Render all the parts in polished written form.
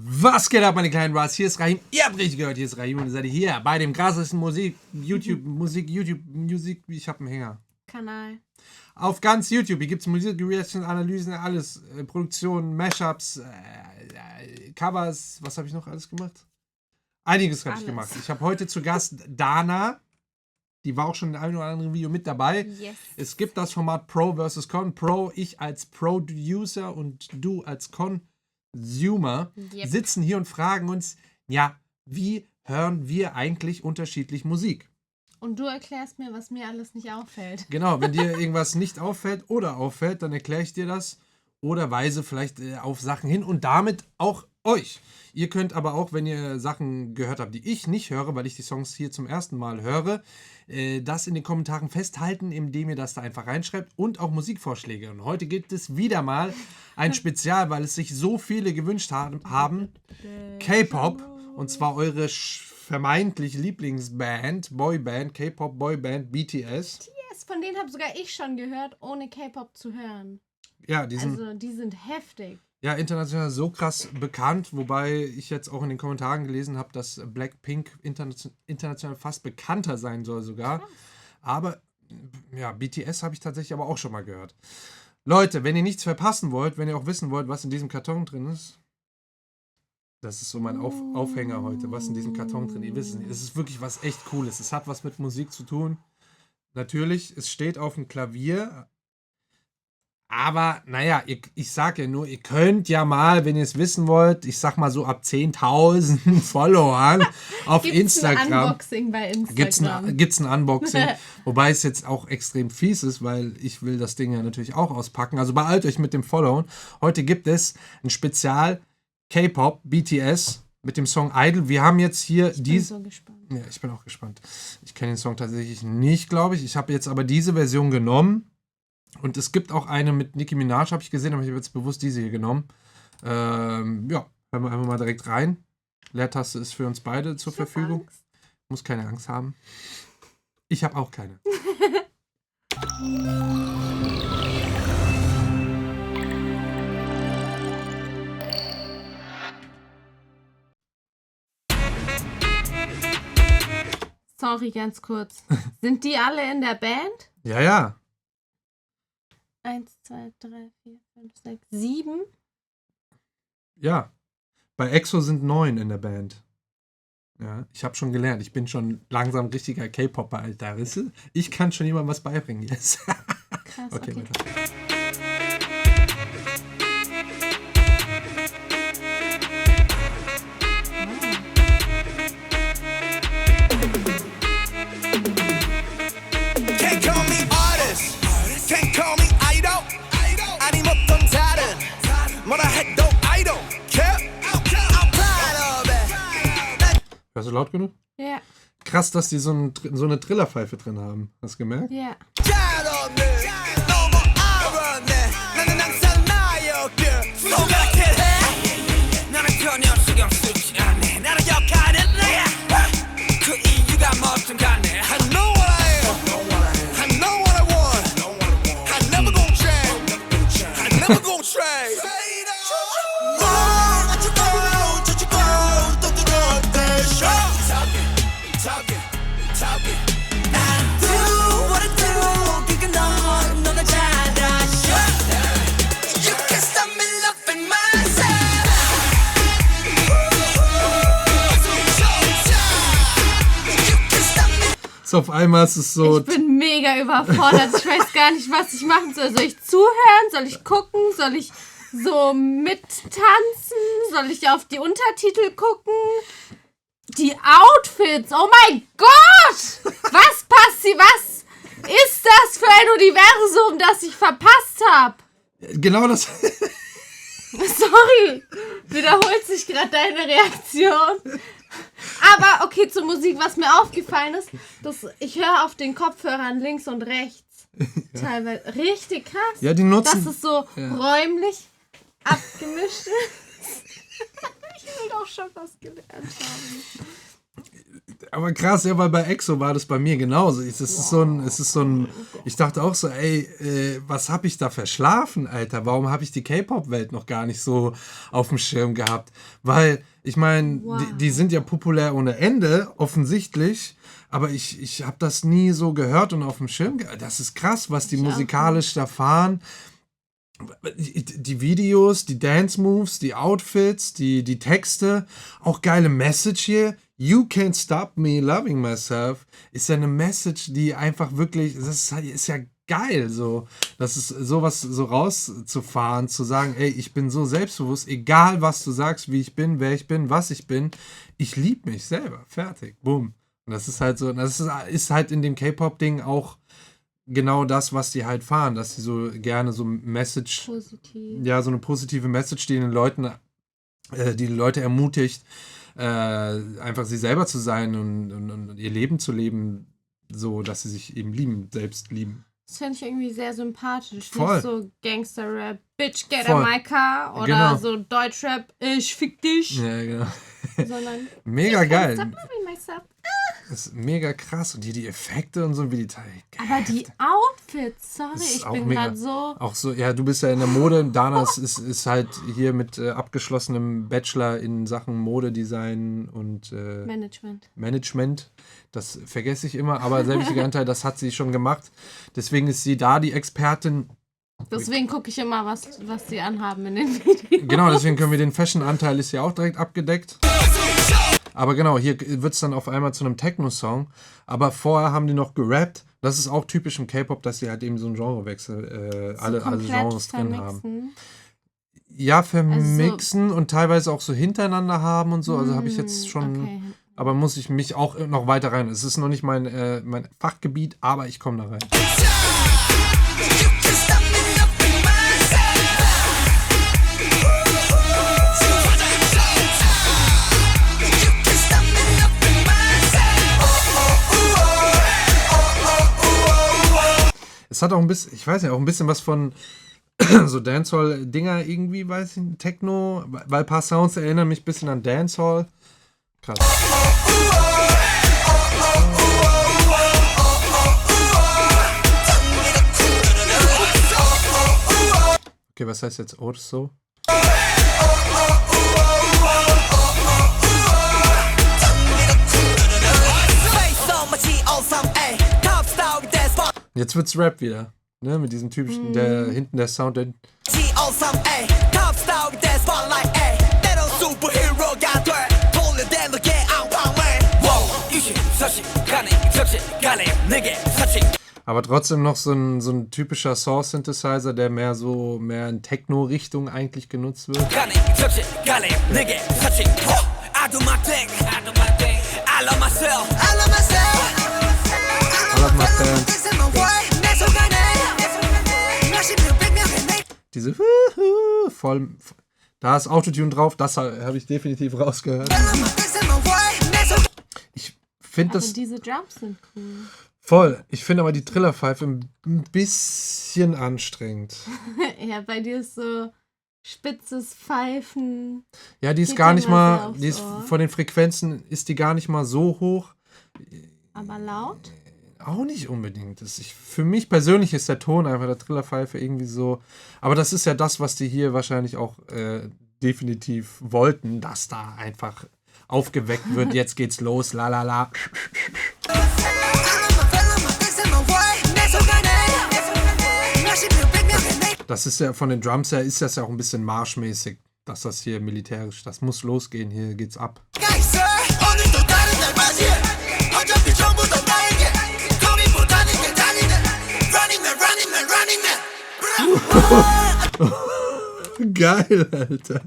Was geht ab, meine kleinen Bras? Hier ist Rahim. Ihr habt richtig gehört, hier ist Rahim und ihr seid hier bei dem krassesten YouTube, ich hab einen Hänger. Kanal. Auf ganz YouTube. Hier gibt es Musik, Reaction, Analysen, alles. Produktionen, Mashups, Covers. Was habe ich noch alles gemacht? Einiges habe ich gemacht. Ich habe heute zu Gast Dana. Die war auch schon in einem oder anderen Video mit dabei. Yes. Es gibt das Format Pro vs. Con. Pro, ich als Producer und du als Consumer sitzen hier und fragen uns, ja, wie hören wir eigentlich unterschiedlich Musik? Und du erklärst mir, was mir alles nicht auffällt. Genau, wenn dir irgendwas nicht auffällt oder auffällt, dann erkläre ich dir das oder weise vielleicht auf Sachen hin und damit auch euch. Ihr könnt aber auch, wenn ihr Sachen gehört habt, die ich nicht höre, weil ich die Songs hier zum ersten Mal höre, das in den Kommentaren festhalten, indem ihr das da einfach reinschreibt und auch Musikvorschläge. Und heute gibt es wieder mal ein Spezial, weil es sich so viele gewünscht haben. K-Pop, und zwar eure vermeintlich Lieblingsband, Boyband, K-Pop Boyband, BTS. Yes, von denen habe sogar ich schon gehört, ohne K-Pop zu hören. Ja, die sind heftig. Ja, international so krass bekannt, wobei ich jetzt auch in den Kommentaren gelesen habe, dass Blackpink international fast bekannter sein soll sogar. Krass. Aber ja, BTS habe ich tatsächlich aber auch schon mal gehört. Leute, wenn ihr nichts verpassen wollt, wenn ihr auch wissen wollt, was in diesem Karton drin ist, das ist so mein Aufhänger heute, was in diesem Karton drin ist. Ihr wisst nicht, es ist wirklich was echt Cooles. Es hat was mit Musik zu tun. Natürlich, es steht auf dem Klavier. Aber, naja, ich sage ja nur, ihr könnt ja mal, wenn ihr es wissen wollt, ich sag mal so ab 10.000 Followern auf Instagram. Ein Unboxing bei Instagram. Gibt's ein Unboxing. Wobei es jetzt auch extrem fies ist, weil ich will das Ding ja natürlich auch auspacken. Also beeilt euch mit dem Followen. Heute gibt es ein Spezial K-Pop, BTS, mit dem Song Idol. Wir haben jetzt hier Ich bin so gespannt. Ja, ich bin auch gespannt. Ich kenne den Song tatsächlich nicht, glaube ich. Ich habe jetzt aber diese Version genommen. Und es gibt auch eine mit Nicki Minaj, habe ich gesehen, aber ich habe jetzt bewusst diese hier genommen. Ja, hören wir einfach mal direkt rein. Leertaste ist für uns beide zur Verfügung. Angst. Muss keine Angst haben. Ich habe auch keine. Sorry, ganz kurz. Sind die alle in der Band? Ja, ja. 1, 2, 3, 4, 5, 6, 7? Ja. Bei EXO sind 9 in der Band. Ja, ich habe schon gelernt. Ich bin schon langsam richtiger K-Popper, Alter. Ich kann schon jemandem was beibringen jetzt. Krass, okay. Weiter. Hörst du laut genug? Ja. Krass, dass die so eine Trillerpfeife drin haben. Hast du gemerkt? Ja. So, auf einmal ist es so. Ich bin mega überfordert. Ich weiß gar nicht, was ich machen soll. Soll ich zuhören? Soll ich gucken? Soll ich so mittanzen? Soll ich auf die Untertitel gucken? Die Outfits, oh mein Gott! Was passiert? Was ist das für ein Universum, das ich verpasst habe? Genau das. Sorry, wiederholt sich gerade deine Reaktion. Aber okay, zur Musik, was mir aufgefallen ist, ich höre auf den Kopfhörern links und rechts. Ja. Teilweise richtig krass. Ja, die nutzen. Dass es so räumlich abgemischt ist. Ich will doch schon was gelernt haben. Aber krass, ja, weil bei EXO war das bei mir genauso. Es ist so ein, ich dachte auch so, ey, was hab ich da verschlafen, Alter? Warum habe ich die K-Pop-Welt noch gar nicht so auf dem Schirm gehabt? Weil, ich meine, die sind ja populär ohne Ende, offensichtlich, aber ich habe das nie so gehört und auf dem Schirm gehabt. Das ist krass, was die musikalisch da fahren. Die Videos, die Dance-Moves, die Outfits, die Texte, auch geile Message hier. You can't stop me loving myself ist ja eine Message, die einfach wirklich, das ist ja geil, so. Das ist sowas so rauszufahren, zu sagen, ey, ich bin so selbstbewusst, egal was du sagst, wie ich bin, wer ich bin, was ich bin, ich liebe mich selber, fertig, boom. Und das ist halt so, das ist halt in dem K-Pop-Ding auch genau das, was die halt fahren, dass sie so gerne so Message, Positiv. ja, so eine positive Message, die den Leuten, die Leute ermutigt, einfach sie selber zu sein und ihr Leben zu leben, so, dass sie sich eben lieben, selbst lieben. Das finde ich irgendwie sehr sympathisch. Voll. Nicht so Gangster-Rap, Bitch, get Voll. out my car. Oder Genau. so Deutschrap, ich fick dich. Ja, genau. Sondern Mega geil. Stop loving myself. Das ist mega krass. Und hier die Effekte und so, wie die Teile. Aber die Outfits, sorry, Das ist ich auch bin mega. gerade so... Auch so, ja, du bist ja in der Mode. Dana ist halt hier mit abgeschlossenem Bachelor in Sachen Modedesign und Management. Das vergesse ich immer, aber sehr wichtiger Anteil, das hat sie schon gemacht. Deswegen ist sie da die Expertin. Deswegen gucke ich immer, was sie anhaben in den Videos. Genau, deswegen können wir den Fashion-Anteil ist ja auch direkt abgedeckt. Aber genau, hier wird es dann auf einmal zu einem Techno-Song. Aber vorher haben die noch gerappt. Das ist auch typisch im K-Pop, dass sie halt eben so einen Genrewechsel, alle Genres drin haben. Ja, vermixen und teilweise auch so hintereinander haben und so. Also habe ich jetzt schon... Okay. Aber muss ich mich auch noch weiter rein. Es ist noch nicht mein Fachgebiet, aber ich komme da rein. Es hat auch ein bisschen, ich weiß nicht, auch ein bisschen was von so Dancehall-Dinger irgendwie, weiß ich, Techno, weil ein paar Sounds erinnern mich ein bisschen an Dancehall. Krass. Okay, was heißt jetzt Orso? Jetzt wird's Rap wieder, ne? Mit diesem typischen, der hinten der Sound, der aber trotzdem noch so ein typischer Saw-Synthesizer, der mehr in Techno-Richtung eigentlich genutzt wird. Diese voll, da ist Autotune drauf, das habe ich definitiv rausgehört. Ich finde das diese Drums sind cool. voll. Ich finde aber die Trillerpfeife ein bisschen anstrengend. Ja, bei dir ist so spitzes Pfeifen. Ja, die ist Geht gar dir nicht mal mal, sehr aufs die ist Ohr. von den Frequenzen ist die gar nicht mal so hoch. Aber laut? Auch nicht unbedingt. Für mich persönlich ist der Ton einfach der Trillerpfeife irgendwie so. Aber das ist ja das, was die hier wahrscheinlich auch definitiv wollten, dass da einfach aufgeweckt wird. Jetzt geht's los, la la la. Das ist ja von den Drums her, ist das ja auch ein bisschen marschmäßig, dass das hier militärisch, das muss losgehen, hier geht's ab. Geil, Alter.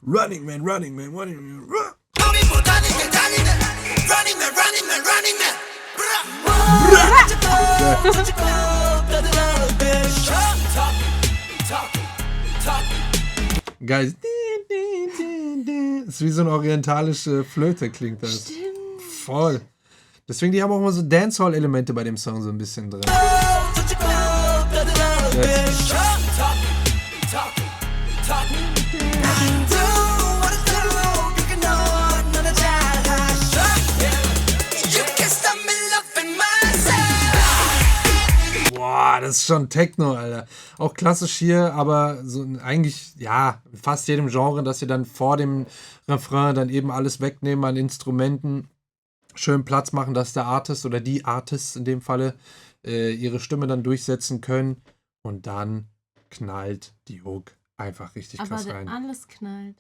Running Man, Running Man, Running Man. Geil. Ist wie so eine orientalische Flöte, klingt das. Stimmt. Voll. Deswegen, die haben auch immer so Dancehall-Elemente bei dem Song so ein bisschen drin. das ist schon Techno, Alter. Auch klassisch hier, aber so eigentlich, ja, in fast jedem Genre, dass sie dann vor dem Refrain dann eben alles wegnehmen an Instrumenten, schön Platz machen, dass der Artist oder die Artists in dem Falle ihre Stimme dann durchsetzen können und dann knallt die Hook einfach richtig Aber krass rein. alles knallt.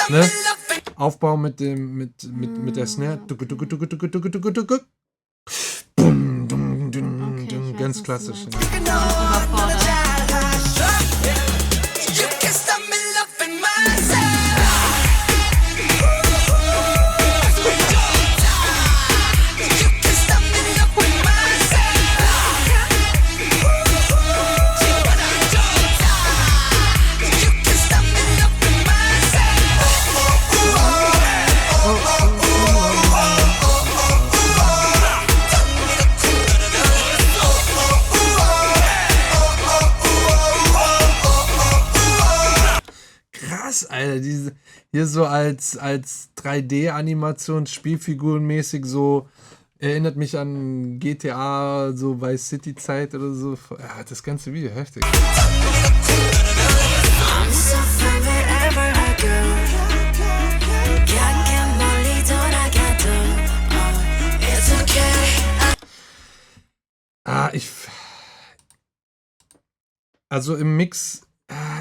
Ne? Aufbau mit der Snare. Bum, dum, dum, Okay, dum, ich weiß, ganz was du klassisch. meinst. Überfordert. Krass, Alter, hier so als 3D-Animation, Spielfigurenmäßig so, erinnert mich an GTA, so Vice City-Zeit oder so. Ja, das ganze Video, heftig. Also im Mix,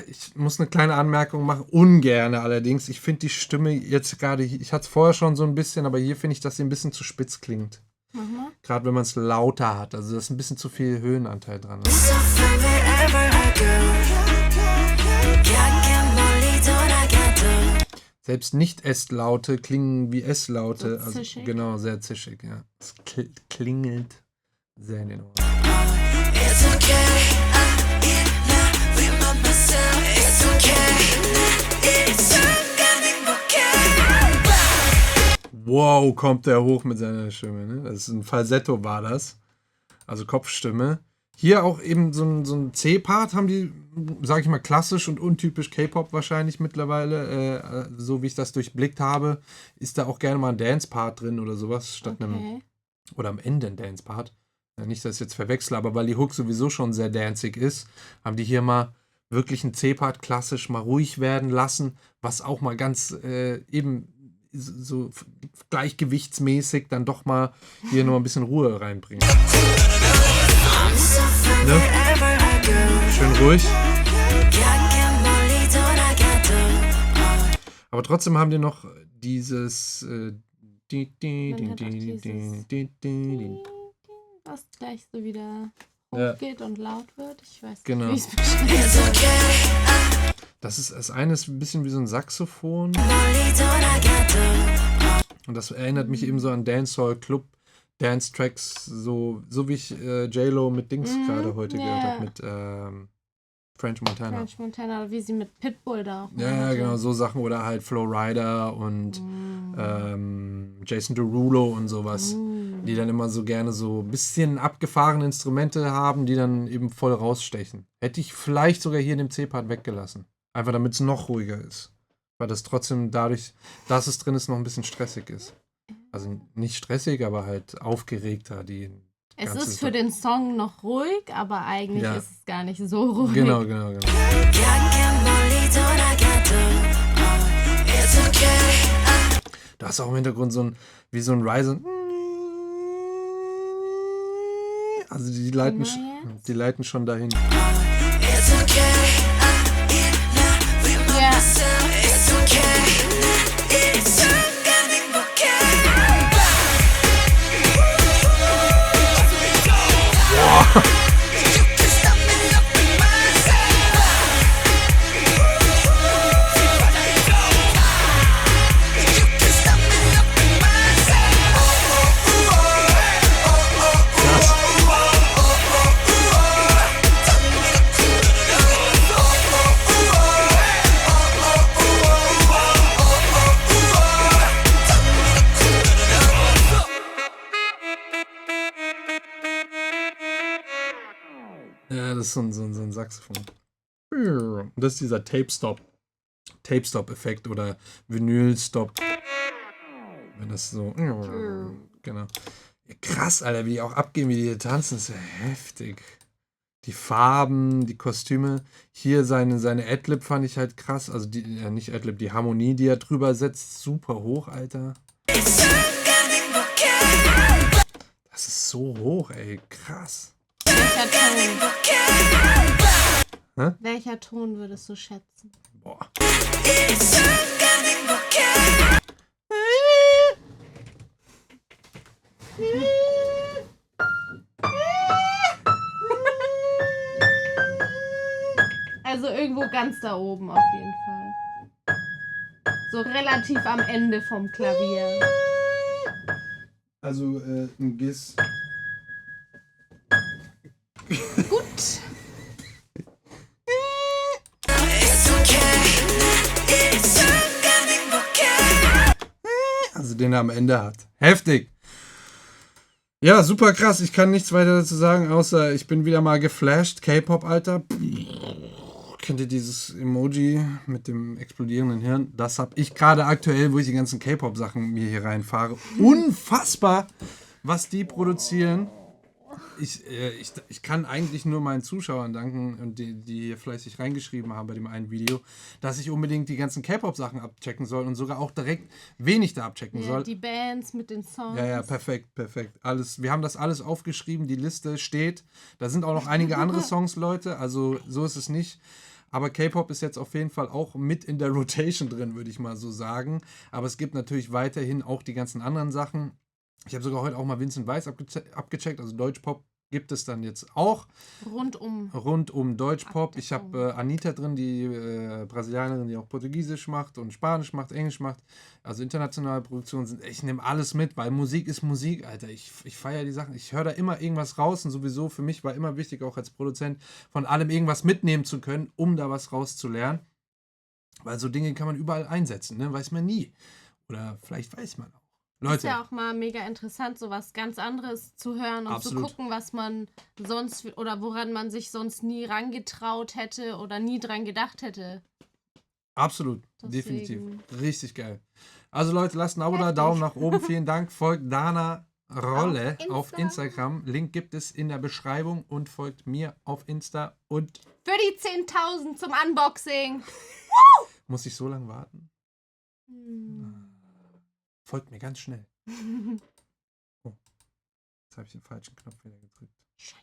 ich muss eine kleine Anmerkung machen, ungerne allerdings. Ich finde die Stimme jetzt gerade, ich hatte es vorher schon so ein bisschen, aber hier finde ich, dass sie ein bisschen zu spitz klingt. Mhm. Gerade wenn man es lauter hat. Also da ist ein bisschen zu viel Höhenanteil dran. Ne? Selbst nicht S-Laute klingen wie S-Laute. So Also, zischig. genau, sehr zischig, ja. Es klingelt sehr in den Ohren. Wow, kommt der hoch mit seiner Stimme. Ne? Das ist ein Falsetto, war das. Also Kopfstimme. Hier auch eben so ein C-Part haben die, sag ich mal, klassisch und untypisch K-Pop wahrscheinlich mittlerweile. So wie ich das durchblickt habe, ist da auch gerne mal ein Dance-Part drin oder sowas, statt einem, Okay. oder am Ende ein Dance-Part. Nicht, dass ich jetzt verwechsle, aber weil die Hook sowieso schon sehr danzig ist, haben die hier mal wirklich einen C-Part klassisch mal ruhig werden lassen, was auch mal ganz eben so gleichgewichtsmäßig dann doch mal hier noch ein bisschen Ruhe reinbringen. Ne? Schön ruhig. Aber trotzdem haben die noch dieses Was gleich so wieder Ja. hochgeht und laut wird. Ich weiß nicht, Genau. wie ich es beschreibe. das eine ist ein bisschen wie so ein Saxophon. Und das erinnert mich eben so an Dancehall Club Dance Tracks, so wie ich J-Lo mit Dings gerade heute gehört habe, mit French Montana. French Montana, oder wie sie mit Pitbull da auch. Ja, hatte. genau, so Sachen oder halt Flo Rida und Jason Derulo und sowas, die dann immer so gerne so ein bisschen abgefahrene Instrumente haben, die dann eben voll rausstechen. Hätte ich vielleicht sogar hier in dem C-Part weggelassen. Einfach damit es noch ruhiger ist. Weil das trotzdem dadurch, dass es drin ist, noch ein bisschen stressig ist. Also nicht stressig, aber halt aufgeregter. Es ist für den Song noch ruhig, aber eigentlich Ja. ist es gar nicht so ruhig. Genau. Da hast du auch im Hintergrund wie so ein Ryzen. Also die leiten, Immer jetzt? die leiten schon dahin. Ja. Ja, das ist so ein Saxophon. Und das ist dieser Tape-Stop-Effekt oder Vinyl-Stop. Wenn das so. Genau. Krass, Alter, wie die auch abgehen, wie die hier tanzen, ist ja heftig. Die Farben, die Kostüme. Hier seine Adlib fand ich halt krass. Also nicht Adlib, die Harmonie, die er drüber setzt, super hoch, Alter. Das ist so hoch, ey, krass. Welcher Ton? Hä? Welcher Ton würdest du schätzen? Boah. Also irgendwo ganz da oben auf jeden Fall. So relativ am Ende vom Klavier. Also ein Giss. Gut. Also den er am Ende hat. Heftig. Ja, super krass. Ich kann nichts weiter dazu sagen, außer ich bin wieder mal geflasht. K-Pop, Alter. Kennt ihr dieses Emoji mit dem explodierenden Hirn? Das habe ich gerade aktuell, wo ich die ganzen K-Pop-Sachen mir hier reinfahre. Unfassbar, was die produzieren. Ich kann eigentlich nur meinen Zuschauern danken und die hier fleißig reingeschrieben haben bei dem einen Video, dass ich unbedingt die ganzen K-Pop-Sachen abchecken soll und sogar auch direkt wenig da abchecken soll. Die Bands mit den Songs. Ja, perfekt. Alles, wir haben das alles aufgeschrieben, die Liste steht. Da sind auch noch einige andere Songs, Leute, also so ist es nicht. Aber K-Pop ist jetzt auf jeden Fall auch mit in der Rotation drin, würde ich mal so sagen. Aber es gibt natürlich weiterhin auch die ganzen anderen Sachen. Ich habe sogar heute auch mal Vincent Weiss abgecheckt, also Deutschpop gibt es dann jetzt auch. Rund um Deutschpop. Ich habe Anitta drin, die Brasilianerin, die auch Portugiesisch macht und Spanisch macht, Englisch macht. Also internationale Produktionen sind, ich nehme alles mit, weil Musik ist Musik, Alter. Ich feiere die Sachen. Ich höre da immer irgendwas raus und sowieso für mich war immer wichtig, auch als Produzent, von allem irgendwas mitnehmen zu können, um da was rauszulernen. Weil so Dinge kann man überall einsetzen, ne? Weiß man nie. Oder vielleicht weiß man auch. Leute. Ist ja auch mal mega interessant, so was ganz anderes zu hören und Absolut. zu gucken, was man sonst oder woran man sich sonst nie rangetraut hätte oder nie dran gedacht hätte. Absolut, Deswegen. definitiv. Richtig geil. Also Leute, lasst ein Abo da, Daumen nach oben. Vielen Dank. Folgt Dana Rolle auf Instagram. Link gibt es in der Beschreibung und folgt mir auf Insta. Und für die 10.000 zum Unboxing. Muss ich so lange warten? Folgt mir ganz schnell. Oh, jetzt habe ich den falschen Knopf wieder gedrückt. Scheiße.